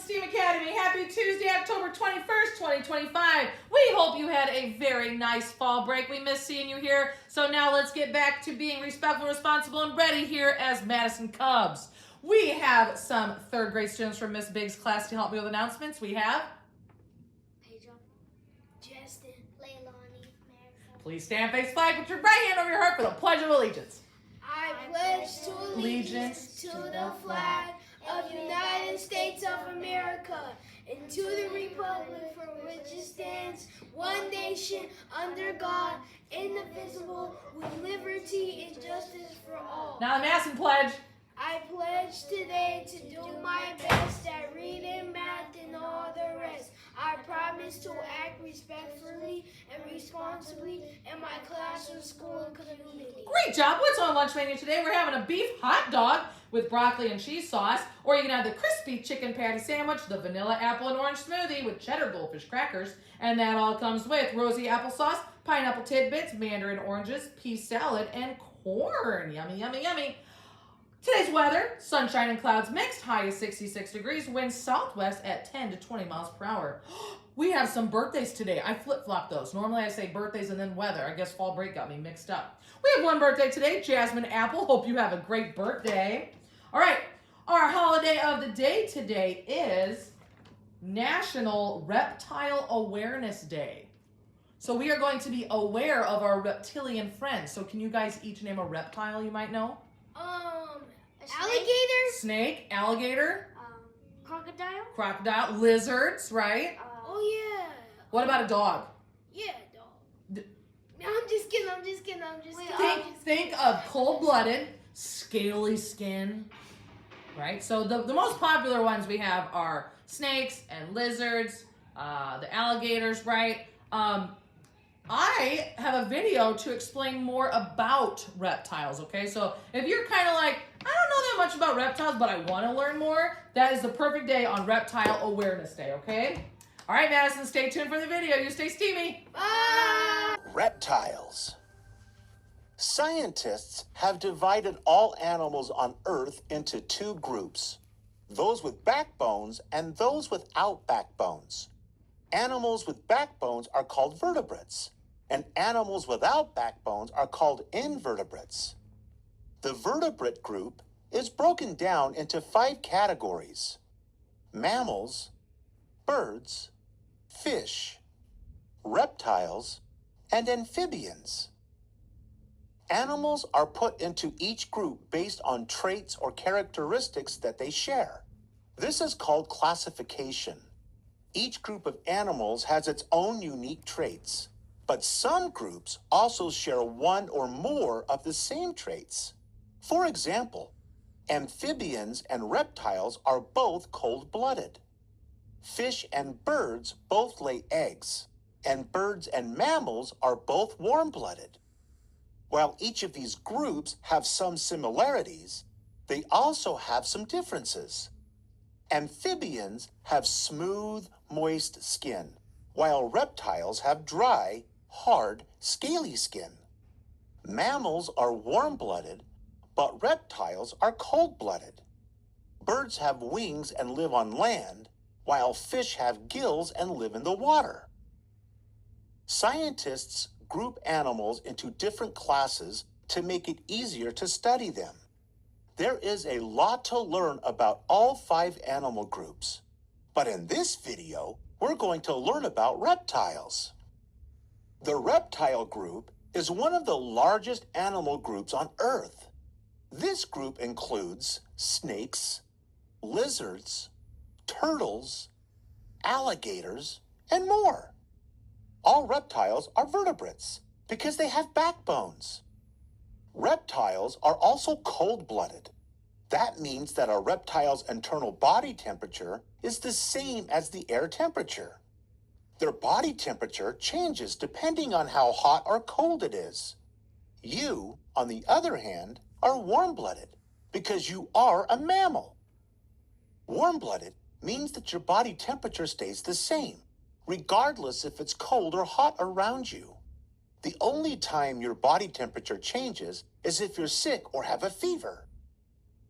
STEAM Academy. Happy Tuesday, October 21st, 2025. We hope you had a very nice fall break. We miss seeing you here. So now let's get back to being respectful, responsible, and ready here as Madison Cubs. We have some third grade students from Miss Biggs' class to help me with announcements. We have Pedro, Justin, Leilani, Madison. Please stand, face flag, put your right hand over your heart for the Pledge of Allegiance. I pledge to allegiance to the flag of the United States of America and to the republic for which it stands, one nation, under God, indivisible, with liberty and justice for all. Now the Madison Pledge. I pledge today to do my best at reading, math, and all the rest. I promise to act respectfully and responsibly in my classroom, school, and community. Great job. What's on lunch menu today? We're having a beef hot dog with broccoli and cheese sauce, or you can have the crispy chicken patty sandwich, the vanilla apple and orange smoothie with cheddar goldfish crackers, and that all comes with rosy applesauce, pineapple tidbits, mandarin oranges, pea salad, and corn. Yummy, yummy, yummy. Today's weather, sunshine and clouds mixed, high is 66 degrees, winds southwest at 10 to 20 miles per hour. We have some birthdays today. I flip-flop those. Normally I say birthdays and then weather. I guess fall break got me mixed up. We have one birthday today, Jasmine Apple. Hope you have a great birthday. All right, our holiday of the day today is National Reptile Awareness Day. So we are going to be aware of our reptilian friends. So can you guys each name a reptile you might know? Alligator, Snake, alligator, crocodile. crocodile, lizards, right? Oh yeah. What about a dog? Yeah, dog. No, I'm just kidding. I'm just kidding. Think of cold-blooded, scaly skin, right? So the most popular ones we have are snakes and lizards, the alligators, right? I have a video to explain more about reptiles, okay? So if you're kind of like, I don't know that much about reptiles, but I want to learn more, that is the perfect day on Reptile Awareness Day, okay? All right, Madison, stay tuned for the video. You stay steamy. Bye. Reptiles. Scientists have divided all animals on Earth into two groups, those with backbones and those without backbones. Animals with backbones are called vertebrates, and animals without backbones are called invertebrates. The vertebrate group is broken down into 5 categories: mammals, birds, fish, reptiles, and amphibians. Animals are put into each group based on traits or characteristics that they share. This is called classification. Each group of animals has its own unique traits, but some groups also share one or more of the same traits. For example, amphibians and reptiles are both cold-blooded. Fish and birds both lay eggs, and birds and mammals are both warm-blooded. While each of these groups have some similarities, they also have some differences. Amphibians have smooth, moist skin, while reptiles have dry, hard, scaly skin. Mammals are warm-blooded, but reptiles are cold-blooded. Birds have wings and live on land, while fish have gills and live in the water. Scientists group animals into different classes to make it easier to study them. There is a lot to learn about all 5 animal groups, but in this video, we're going to learn about reptiles. The reptile group is one of the largest animal groups on Earth. This group includes snakes, lizards, turtles, alligators, and more. All reptiles are vertebrates because they have backbones. Reptiles are also cold-blooded. That means that a reptile's internal body temperature is the same as the air temperature. Their body temperature changes depending on how hot or cold it is. You, on the other hand, are warm-blooded because you are a mammal. Warm-blooded means that your body temperature stays the same, regardless if it's cold or hot around you. The only time your body temperature changes is if you're sick or have a fever.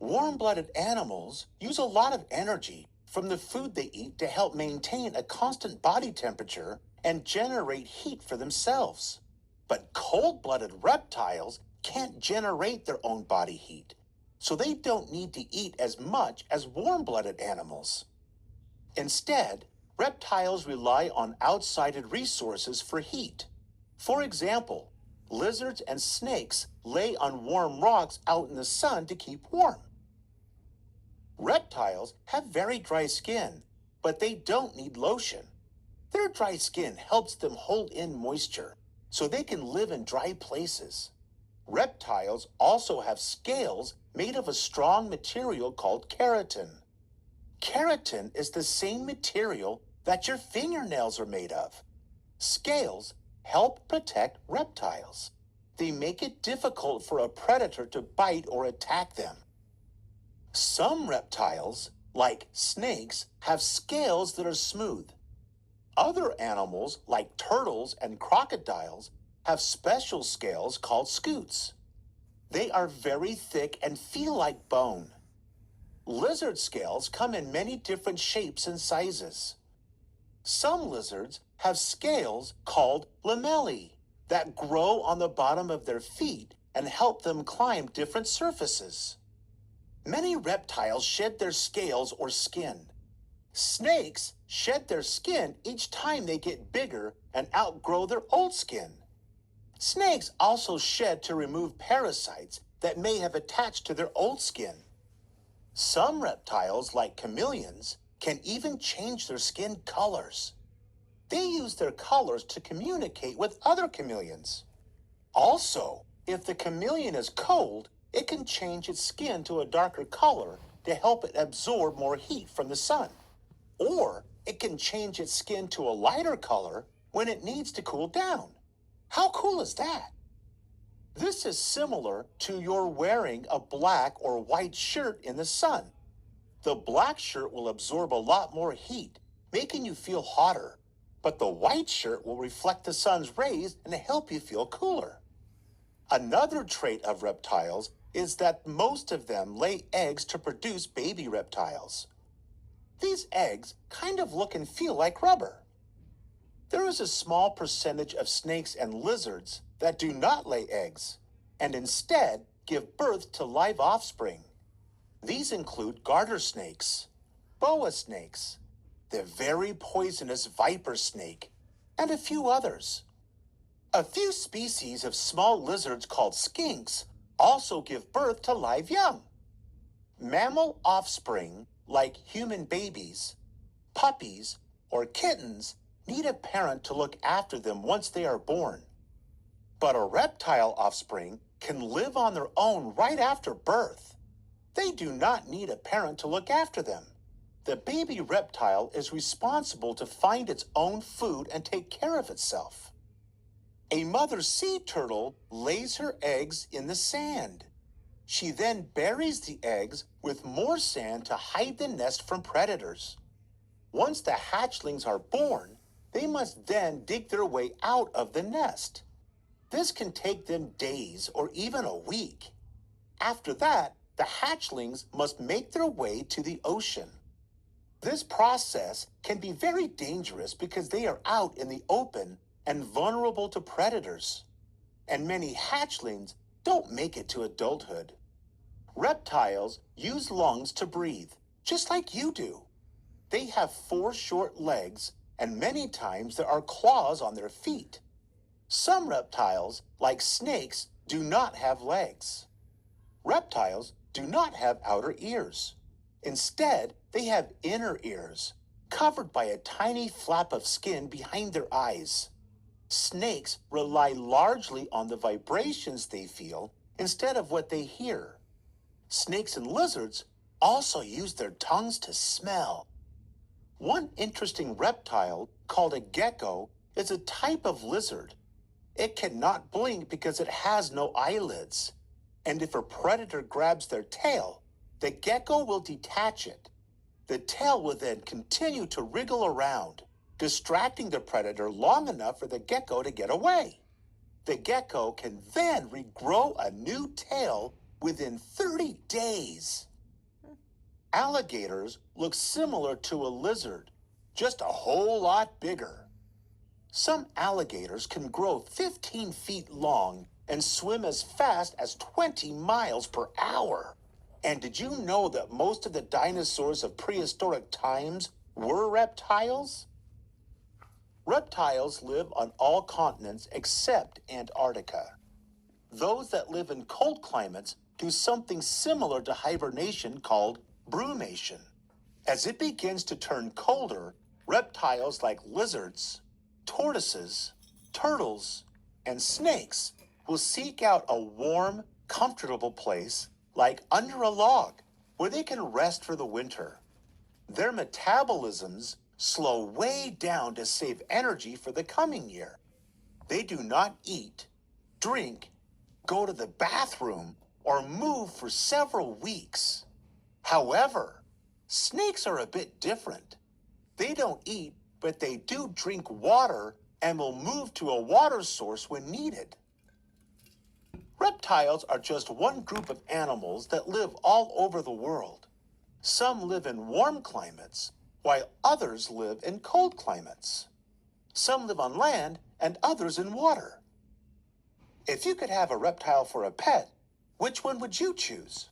Warm-blooded animals use a lot of energy from the food they eat to help maintain a constant body temperature and generate heat for themselves. But cold-blooded reptiles can't generate their own body heat, so they don't need to eat as much as warm-blooded animals. Instead, reptiles rely on outside resources for heat. For example, lizards and snakes lay on warm rocks out in the sun to keep warm. Reptiles have very dry skin, but they don't need lotion. Their dry skin helps them hold in moisture, so they can live in dry places. Reptiles also have scales made of a strong material called keratin. Keratin is the same material that your fingernails are made of. Scales help protect reptiles. They make it difficult for a predator to bite or attack them. Some reptiles, like snakes, have scales that are smooth. Other animals, like turtles and crocodiles, have special scales called scutes. They are very thick and feel like bone. Lizard scales come in many different shapes and sizes. Some lizards have scales called lamellae that grow on the bottom of their feet and help them climb different surfaces. Many reptiles shed their scales or skin. Snakes shed their skin each time they get bigger and outgrow their old skin. Snakes also shed to remove parasites that may have attached to their old skin. Some reptiles, like chameleons, can even change their skin colors. They use their colors to communicate with other chameleons. Also, if the chameleon is cold, it can change its skin to a darker color to help it absorb more heat from the sun. Or it can change its skin to a lighter color when it needs to cool down. How cool is that? This is similar to your wearing a black or white shirt in the sun. The black shirt will absorb a lot more heat, making you feel hotter, but the white shirt will reflect the sun's rays and help you feel cooler. Another trait of reptiles is that most of them lay eggs to produce baby reptiles. These eggs kind of look and feel like rubber. There is a small percentage of snakes and lizards that do not lay eggs and instead give birth to live offspring. These include garter snakes, boa snakes, the very poisonous viper snake, and a few others. A few species of small lizards called skinks also give birth to live young. Mammal offspring, like human babies, puppies, or kittens, need a parent to look after them once they are born. But a reptile offspring can live on their own right after birth. They do not need a parent to look after them. The baby reptile is responsible to find its own food and take care of itself. A mother sea turtle lays her eggs in the sand. She then buries the eggs with more sand to hide the nest from predators. Once the hatchlings are born, they must then dig their way out of the nest. This can take them days or even a week. After that, the hatchlings must make their way to the ocean. This process can be very dangerous because they are out in the open and vulnerable to predators. And many hatchlings don't make it to adulthood. Reptiles use lungs to breathe, just like you do. They have 4 short legs, and many times there are claws on their feet. Some reptiles, like snakes, do not have legs. Reptiles do not have outer ears. Instead, they have inner ears, covered by a tiny flap of skin behind their eyes. Snakes rely largely on the vibrations they feel instead of what they hear. Snakes and lizards also use their tongues to smell. One interesting reptile, called a gecko, is a type of lizard. It cannot blink because it has no eyelids. And if a predator grabs their tail, the gecko will detach it. The tail will then continue to wriggle around, distracting the predator long enough for the gecko to get away. The gecko can then regrow a new tail within 30 days. Alligators look similar to a lizard, just a whole lot bigger. Some alligators can grow 15 feet long and swim as fast as 20 miles per hour. And did you know that most of the dinosaurs of prehistoric times were reptiles? Reptiles live on all continents except Antarctica. Those that live in cold climates do something similar to hibernation called brumation. As it begins to turn colder, reptiles like lizards, tortoises, turtles, and snakes will seek out a warm, comfortable place like under a log where they can rest for the winter. Their metabolisms slow way down to save energy for the coming year. They do not eat, drink, go to the bathroom, or move for several weeks. However, snakes are a bit different. They don't eat, but they do drink water and will move to a water source when needed. Reptiles are just one group of animals that live all over the world. Some live in warm climates, while others live in cold climates. Some live on land and others in water. If you could have a reptile for a pet, which one would you choose?